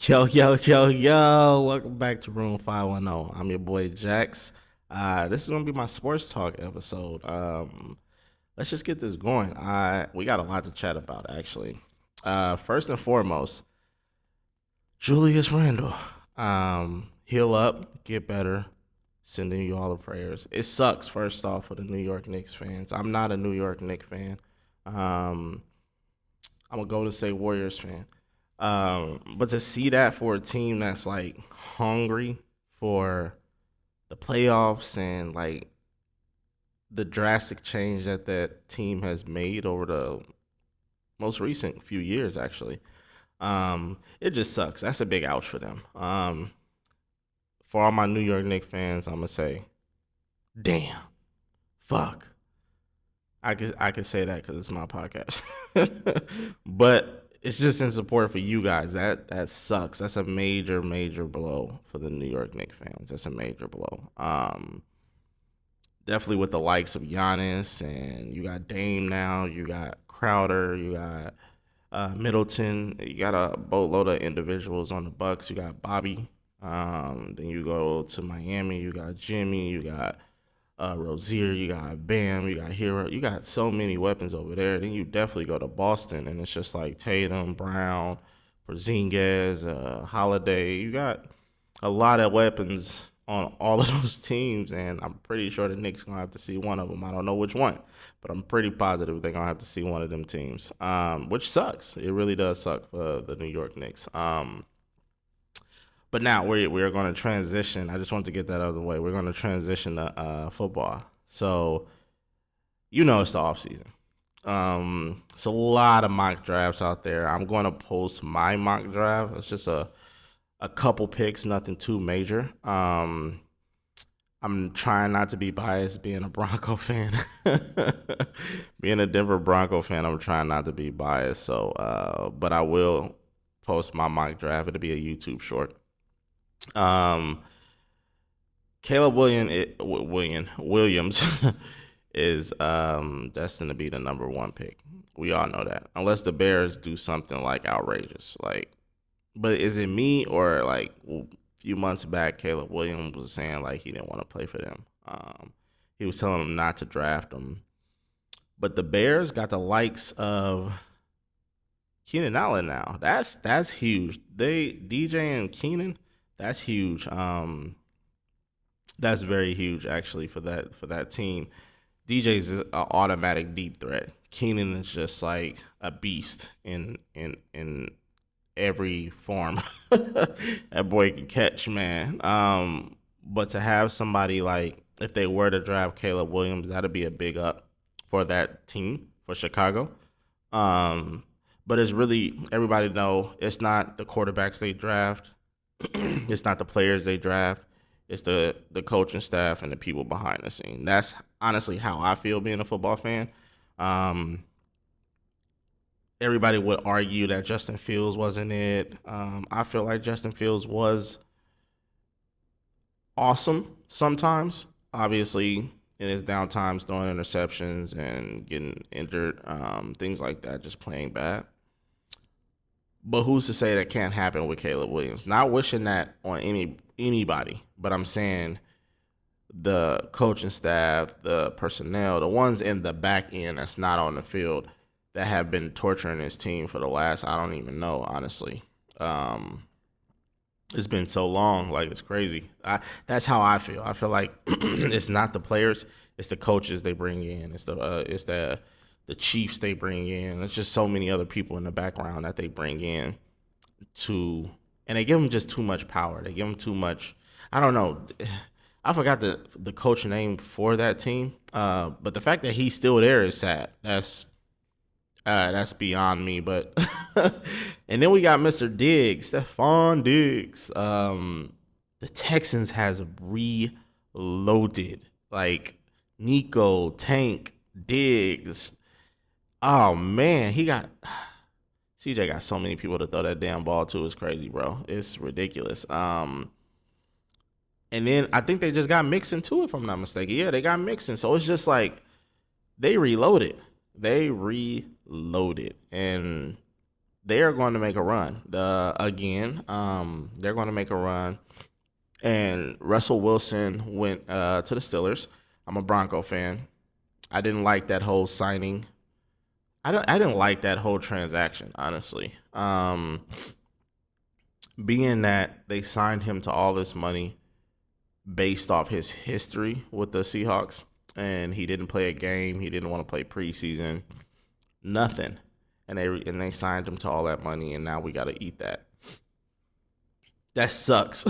Yo, yo, yo, yo. Welcome back to Room 510. I'm your boy Jax. This is gonna be my sports talk episode. Let's just get this going. We got a lot to chat about actually. First and foremost, Julius Randle. Heal up, get better. Sending you all the prayers. It sucks, first off, for the New York Knicks fans. I'm not a New York Knicks fan. Um, I'm a Golden State Warriors fan. But to see that for a team that's like hungry for the playoffs and like the drastic change that that team has made over the most recent few years, actually, it just sucks. That's a big ouch for them. For all my New York Knicks fans, I'm gonna say, damn, fuck. I could say that because it's my podcast, but it's just in support for you guys. That sucks. That's a major blow for the New York Knicks fans. That's a major blow. Definitely with the likes of Giannis and you got Dame now. You got Crowder. You got Middleton. You got a boatload of individuals on the Bucks. You got Bobby. Then you go to Miami. You got Jimmy. You got Rozier, you got Bam, you got Hero, you got so many weapons over there. Then you definitely go to Boston, and it's just like Tatum, Brown, Porzingis, Holiday. You got a lot of weapons on all of those teams, and I'm pretty sure the Knicks gonna have to see one of them. I don't know which one, but I'm pretty positive they're gonna have to see one of them teams. Which sucks. It really does suck for the New York Knicks. But now we're going to transition. I just want to get that out of the way. We're going to transition to football. So it's the off season. It's a lot of mock drafts out there. I'm going to post my mock draft. It's just a couple picks, nothing too major. I'm trying not to be biased, being a Bronco fan, being a Denver Bronco fan. I'm trying not to be biased. So, but I will post my mock draft. It'll be a YouTube short. Um, Caleb Williams is destined to be the number one pick. We all know that, unless the Bears do something like outrageous. Like, but is it me or like a few months back, Caleb Williams was saying like he didn't want to play for them. He was telling them not to draft him, but the Bears got the likes of Keenan Allen now. That's huge. They DJ and Keenan. That's huge. That's very huge actually for that team. DJ's an automatic deep threat. Keenan is just like a beast in every form. That boy can catch, man. But to have somebody like if they were to draft Caleb Williams, that'd be a big up for that team for Chicago. Um, but it's really everybody know it's not the quarterbacks they draft, it's not the players they draft. It's the coaching staff and the people behind the scene. That's honestly how I feel being a football fan. Um, Everybody would argue that Justin Fields wasn't it. I feel like Justin Fields was awesome sometimes. Obviously, in his downtimes, throwing interceptions and getting injured, things like that, just playing bad. But who's to say that can't happen with Caleb Williams? Not wishing that on anybody, but I'm saying the coaching staff, the personnel, the ones in the back end that's not on the field that have been torturing his team for the last I don't even know honestly. Um, it's been so long, like it's crazy. That's how I feel. I feel like it's not the players, it's the coaches they bring in, it's the Chiefs they bring in. It's just so many other people in the background that they bring in to, and they give them just too much power. They give them too much. I don't know. I forgot the coach name for that team. But the fact that he's still there is sad. That's beyond me. But and then we got Mr. Diggs, Stephon Diggs. The Texans has reloaded like Nico, Tank, Diggs. Oh man, he got CJ got so many people to throw that damn ball to. It's crazy, bro. It's ridiculous. And then I think they just got Mixon too, if I'm not mistaken. Yeah, they got Mixon. So it's just like they reloaded. They reloaded. And they are going to make a run. They're going to make a run. And Russell Wilson went to the Steelers. I'm a Bronco fan. I didn't like that whole signing. I didn't like that whole transaction, honestly. Being that they signed him to all this money based off his history with the Seahawks, and he didn't play a game, he didn't want to play preseason, nothing, and they signed him to all that money, and now we got to eat that. That sucks.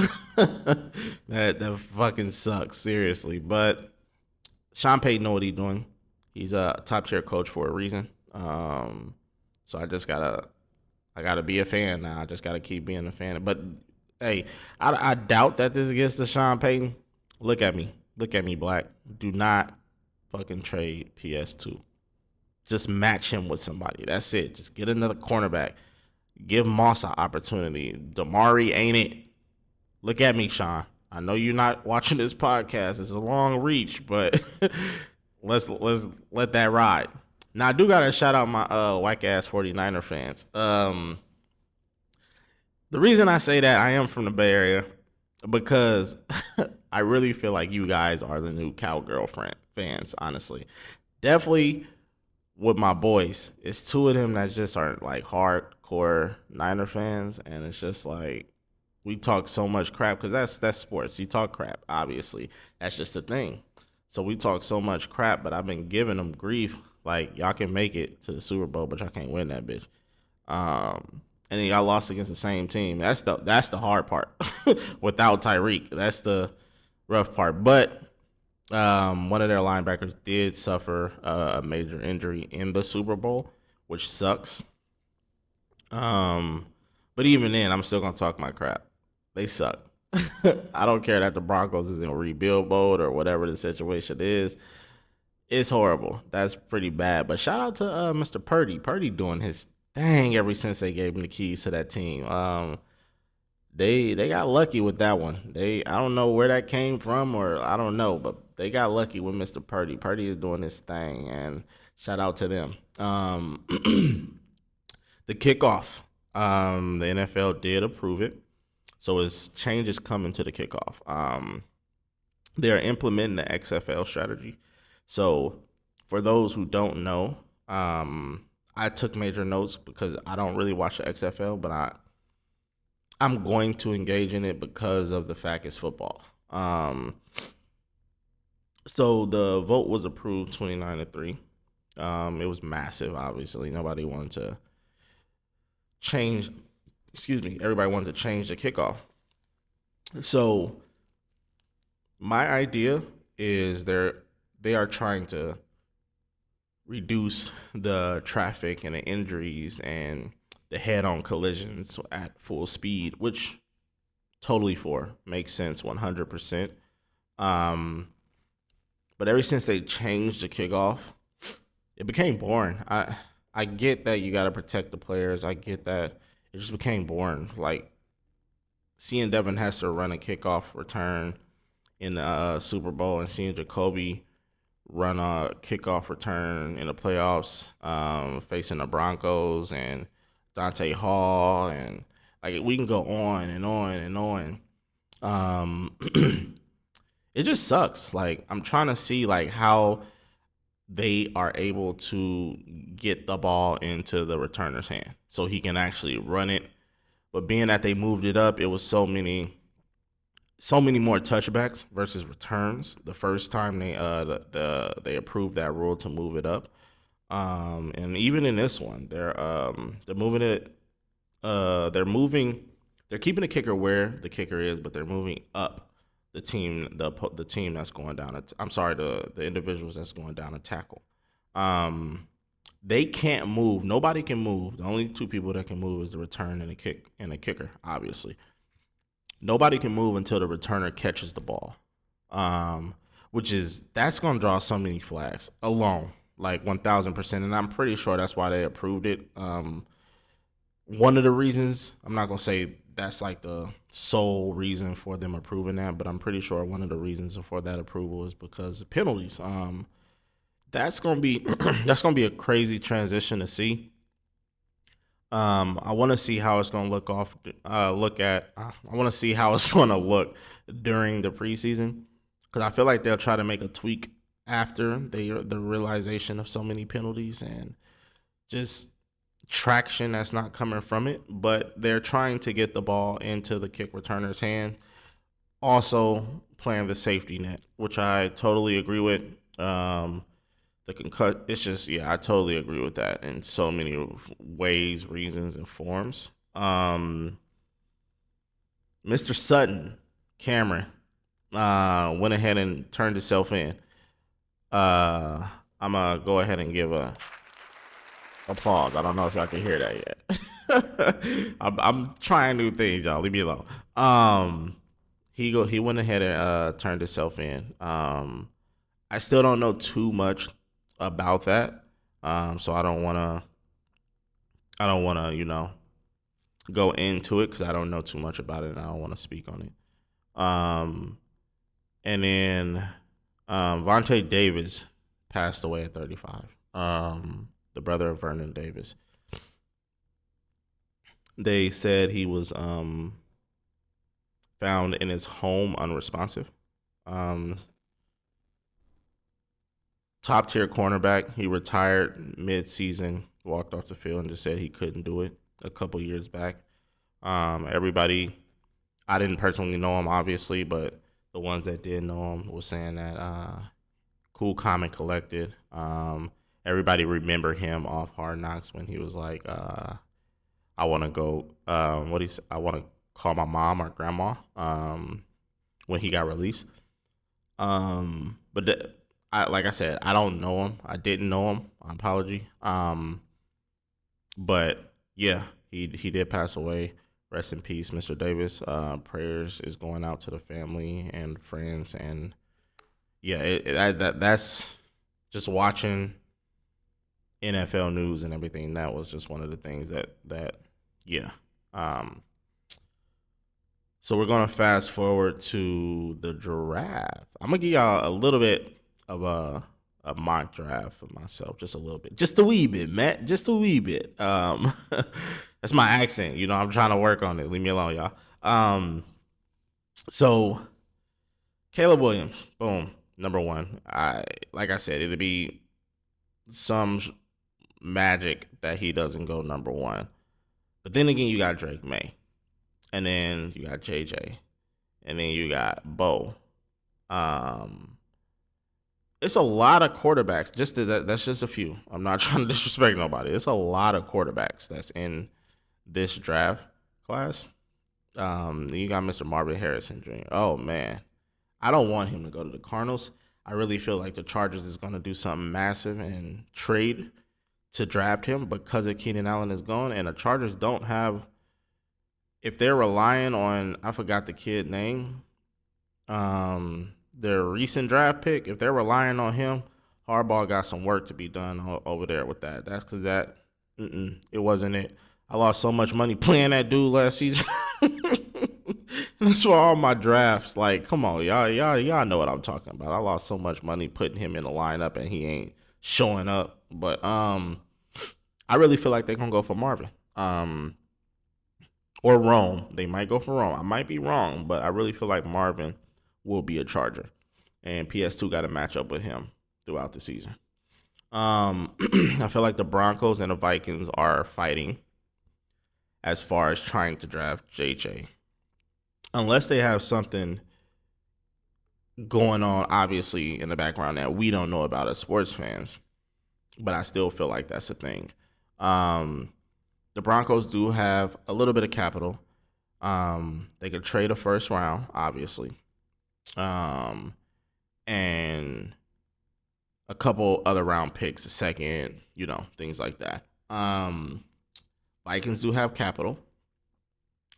That fucking sucks, seriously. But Sean Payton know what he's doing. He's a top tier coach for a reason. So I gotta be a fan now. I just gotta keep being a fan. But hey, I doubt that this gets to Sean Payton. Look at me, Black. Do not fucking trade PS2. Just match him with somebody. That's it. Just get another cornerback. Give Moss an opportunity. Damari ain't it. Look at me, Sean. I know you're not watching this podcast. It's a long reach, but let's let that ride. Now I do gotta shout out my whack ass 49er fans. The reason I say that, I am from the Bay Area because I really feel like you guys are the new cowgirl fans, honestly. Definitely with my boys, it's two of them that just are like hardcore Niner fans, and it's just like we talk so much crap because that's sports. You talk crap, obviously. That's just the thing. So we talk so much crap, but I've been giving them grief. Like y'all can make it to the Super Bowl, but y'all can't win that bitch. And then y'all lost against the same team. That's the hard part. Without Tyreek, that's the rough part. But one of their linebackers did suffer a major injury in the Super Bowl, which sucks. But even then, I'm still gonna talk my crap. They suck. I don't care that the Broncos is in rebuild mode or whatever the situation is. It's horrible. That's pretty bad. But shout out to Mr. Purdy. Purdy doing his thing ever since they gave him the keys to that team. They got lucky with that one. I don't know where that came from, or I don't know, but they got lucky with Mr. Purdy. Purdy is doing his thing, and shout out to them. The kickoff. The NFL did approve it, so it's changes coming to the kickoff. They are implementing the XFL strategy. So for those who don't know, I took major notes because I don't really watch the XFL, but I'm going to engage in it because of the fact it's football. So the vote was approved 29-3. It was massive, obviously. Nobody wanted to change, everybody wanted to change the kickoff. So my idea is they are trying to reduce the traffic and the injuries and the head-on collisions at full speed, which totally makes sense 100%. But ever since they changed the kickoff, it became boring. I get that you got to protect the players. I get that. It just became boring. Like seeing Devin Hester run a kickoff return in the Super Bowl and seeing Jacoby run a kickoff return in the playoffs, facing the Broncos and Dante Hall, and like we can go on and on and on. It just sucks. Like I'm trying to see like how they are able to get the ball into the returner's hand so he can actually run it. But being that they moved it up, it was so many more touchbacks versus returns the first time they approved that rule to move it up. And even in this one, they're moving it. They're keeping the kicker where the kicker is, but they're moving up the team that's going down. The individuals that's going down to tackle. They can't move. Nobody can move. The only two people that can move is the return and the kicker, obviously. Nobody can move until the returner catches the ball, that's going to draw so many flags alone, like 1,000%. And I'm pretty sure that's why they approved it. One of the reasons, I'm not going to say that's like the sole reason for them approving that, but I'm pretty sure one of the reasons for that approval is because of penalties. That's going to be a crazy transition to see. I want to see how it's going to look off. I want to see how it's going to look during the preseason because I feel like they'll try to make a tweak after the realization of so many penalties and just traction that's not coming from it. But they're trying to get the ball into the kick returner's hand. Also playing the safety net, which I totally agree with. The concut, it's just, yeah, I totally agree with that in so many ways, reasons, and forms. Mr. Sutton, Cameron, went ahead and turned himself in. I'm gonna go ahead and give a applause. I don't know if y'all can hear that yet. I'm trying new things, y'all. Leave me alone. He went ahead and turned himself in. I still don't know too much about that. So I don't wanna go into it because I don't know too much about it and I don't want to speak on it. And then Vontae Davis passed away at 35. The brother of Vernon Davis. They said he was found in his home unresponsive. Top tier cornerback. He retired mid season, walked off the field, and just said he couldn't do it a couple years back. Everybody, I didn't personally know him, obviously, but the ones that did know him was saying that cool, calm, and collected. Everybody remember him off Hard Knocks when he was like, "I want to go." I want to call my mom or grandma. When he got released. But like I said, I don't know him. I didn't know him. Apology. But yeah, he did pass away. Rest in peace, Mr. Davis. Prayers is going out to the family and friends, and yeah, that's just watching NFL news and everything. That was just one of the things that yeah. So we're gonna fast forward to the draft. I'm gonna give y'all a little bit of a mock draft for myself, just a little bit, just a wee bit, Matt, just a wee bit. That's my accent, I'm trying to work on it. Leave me alone, y'all. So Caleb Williams, boom, number one. Like I said, it'll be some magic that he doesn't go number one. But then again, you got Drake May, and then you got JJ, and then you got Bo. It's a lot of quarterbacks. That's just a few. I'm not trying to disrespect nobody. It's a lot of quarterbacks that's in this draft class. You got Mr. Marvin Harrison Jr. Oh man, I don't want him to go to the Cardinals. I really feel like the Chargers is going to do something massive and trade to draft him because of Keenan Allen is gone, and the Chargers don't have. If they're relying on, I forgot the kid name, their recent draft pick. If they're relying on him, Harbaugh got some work to be done over there with that. That's because it wasn't it. I lost so much money playing that dude last season. That's why all my drafts, like, come on, y'all know what I'm talking about. I lost so much money putting him in the lineup and he ain't showing up. But I really feel like they're gonna go for Marvin. Or Rome. They might go for Rome. I might be wrong, but I really feel like Marvin will be a Charger. And PS2 got to match up with him throughout the season. I feel like the Broncos and the Vikings are fighting as far as trying to draft JJ. Unless they have something going on, obviously, in the background that we don't know about as sports fans. But I still feel like that's a thing. The Broncos do have a little bit of capital. They could trade a first round, obviously. And a couple other round picks, a second, things like that. Vikings do have capital.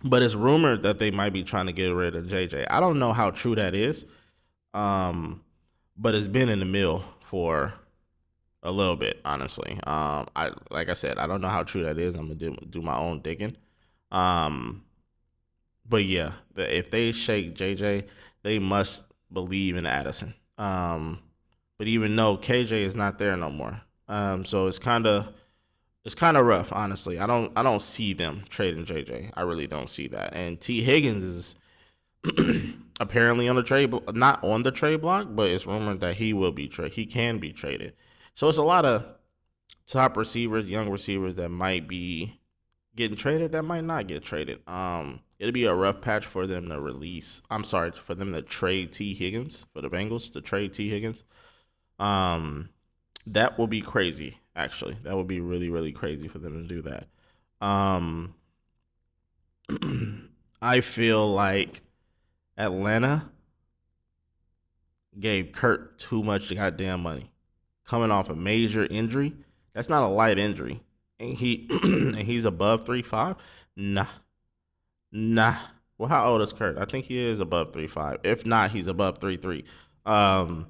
But it's rumored that they might be trying to get rid of JJ. I don't know how true that is. But it's been in the mill for a little bit, honestly. Like I said, I don't know how true that is. I'm gonna do my own digging. But yeah, if they shake JJ, they must believe in Addison. But even though KJ is not there no more, so it's kind of It's kind of rough, honestly. I don't see them trading JJ. I really don't see that. And T Higgins is apparently on the not on the trade block, but it's rumored that he will be traded. He can be traded. So it's a lot of top receivers, young receivers that might be getting traded, that might not get traded. It'll be a rough patch for them to release. I'm sorry, for them to trade T Higgins, for the Bengals to trade T Higgins. Um, that will be crazy. Actually, that would be really, really crazy for them to do that. Um, I feel like Atlanta gave Kurt too much goddamn money, coming off a major injury. That's not a light injury, and and he's above 3'5". Nah, nah. Well, how old is Kurt? I think he is above 3'5". If not, he's above 3'3". Um,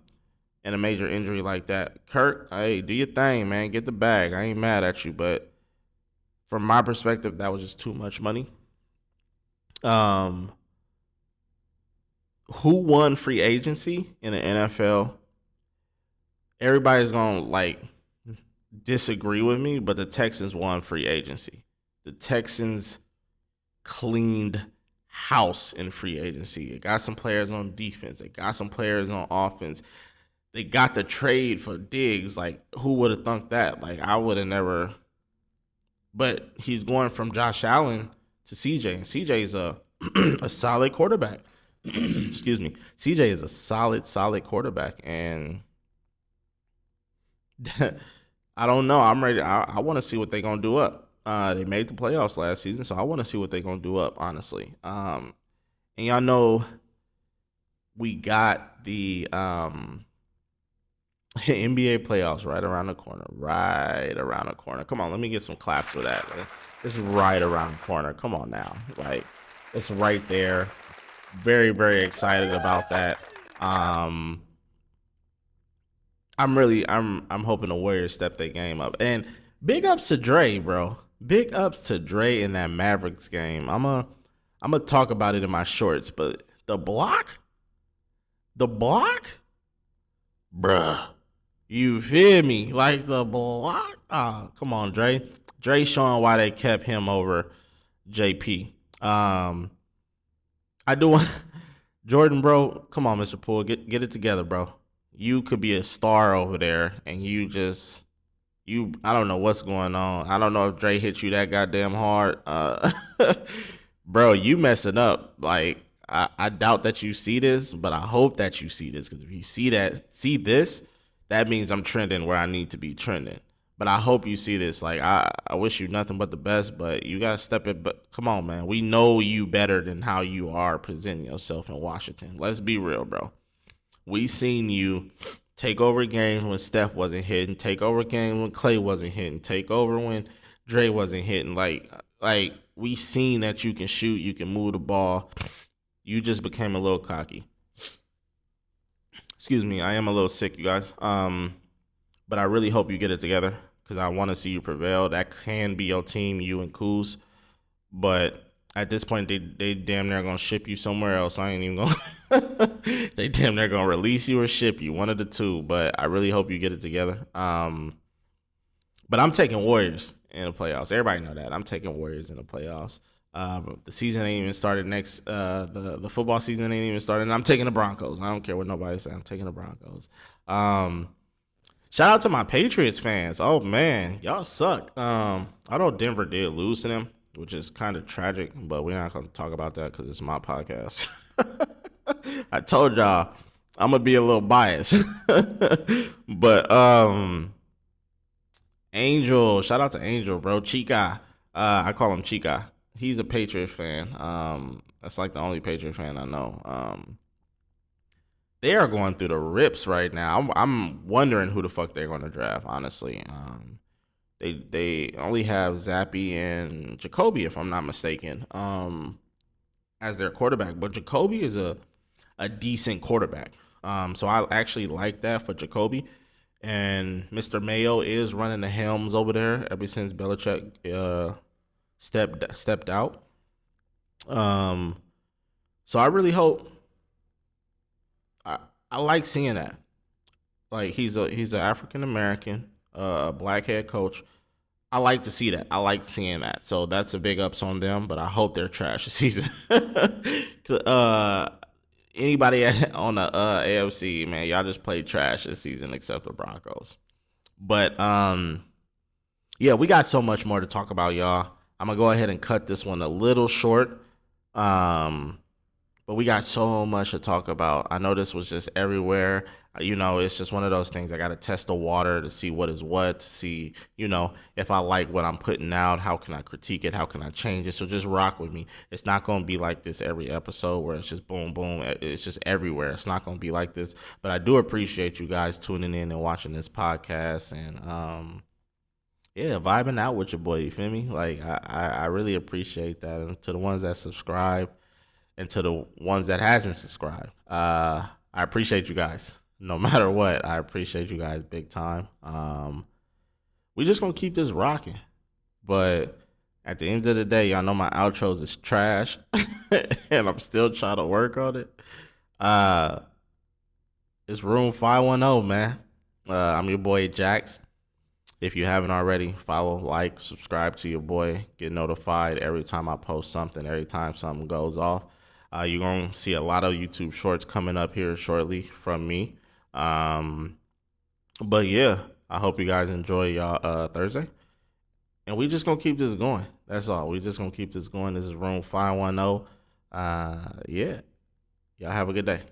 and a major injury like that, Kurt, hey, do your thing, man. Get the bag. I ain't mad at you, but from my perspective, that was just too much money. Um, who won free agency in the NFL? Everybody's gonna like disagree with me, but the Texans won free agency. The Texans cleaned house in free agency. They got some players on defense. They got some players on offense. They got the trade for Diggs. Like, who would have thunk that? Like, I would have never. But he's going from Josh Allen to CJ, and CJ's a a solid quarterback. Excuse me. CJ is a solid quarterback, and I don't know. I'm ready. I want to see what they're gonna do up. They made the playoffs last season, so I want to see what they're gonna do up. Honestly, and y'all know we got the NBA playoffs right around the corner. Right around the corner. Come on, let me get some claps for that. It's right around the corner. Come on now, like it's right there. Very, very excited about that. Um, I'm hoping the Warriors step their game up. And big ups to Dre, bro. Big ups to Dre in that Mavericks game. I'm gonna talk about it in my shorts, but the block, bruh. You feel me? Like the block. Ah, come on, Dre. Dre showing why they kept him over JP. I do want Jordan, bro. Come on, Mr. Poole, get it together, bro. You could be a star over there, and you. I don't know what's going on. I don't know if Dre hit you that goddamn hard, bro. You messing up. Like I doubt that you see this, but I hope that you see this because if you see this, that means I'm trending where I need to be trending. But I hope you see this. Like I wish you nothing but the best, but you gotta step it. But come on, man. We know you better than how you are presenting yourself in Washington. Let's be real, bro. We seen you take over games when Steph wasn't hitting, take over games when Clay wasn't hitting, take over when Dre wasn't hitting. Like we seen that you can shoot, you can move the ball. You just became a little cocky. Excuse me, I am a little sick, you guys. But I really hope you get it together because I want to see you prevail. That can be your team, you and Kuz. But at this point, they damn near gonna ship you somewhere else. I ain't even gonna. They damn near gonna release you or ship you, one of the two. But I really hope you get it together. But I'm taking Warriors in the playoffs. Everybody know that I'm taking Warriors in the playoffs. The season ain't even started. The football season ain't even started. And I'm taking the Broncos. I don't care what nobody says. I'm taking the Broncos. Shout out to my Patriots fans. Oh man, y'all suck. I know Denver did lose to them, which is kind of tragic, but we're not gonna talk about that because it's my podcast. I told y'all I'm gonna be a little biased, but Angel, shout out to Angel, bro. Chica, I call him Chica. He's a Patriots fan. That's like the only Patriot fan I know. They are going through the rips right now. I'm wondering who the fuck they're going to draft. Honestly, they only have Zappy and Jacoby, if I'm not mistaken, as their quarterback. But Jacoby is a decent quarterback. So I actually like that for Jacoby. And Mr. Mayo is running the helms over there ever since Belichick stepped out. So I really hope. I like seeing that. Like he's an African American, black head coach. I like to see that. I like seeing that. So that's a big ups on them, but I hope they're trash this season. uh, anybody on the AFC, man, y'all just played trash this season except the Broncos. But yeah, we got so much more to talk about, y'all. I'm gonna go ahead and cut this one a little short. Um, but we got so much to talk about. I know this was just everywhere. It's just one of those things. I got to test the water to see what is what, to see, if I like what I'm putting out, how can I critique it, how can I change it. So just rock with me. It's not going to be like this every episode where it's just boom, boom. It's just everywhere. It's not going to be like this. But I do appreciate you guys tuning in and watching this podcast and, yeah, vibing out with your boy. You feel me? Like, I really appreciate that. And to the ones that subscribe, and to the ones that hasn't subscribed, I appreciate you guys. No matter what, I appreciate you guys big time. We just gonna keep this rocking. But at the end of the day, y'all know my outros is trash, and I'm still trying to work on it. It's Room 510, man. I'm your boy Jax. If you haven't already, follow, like, subscribe to your boy. Get notified every time I post something, every time something goes off. You're going to see a lot of YouTube shorts coming up here shortly from me. But yeah, I hope you guys enjoy y'all Thursday. And we just going to keep this going. That's all. We just going to keep this going. This is Room 510. Yeah. Y'all have a good day.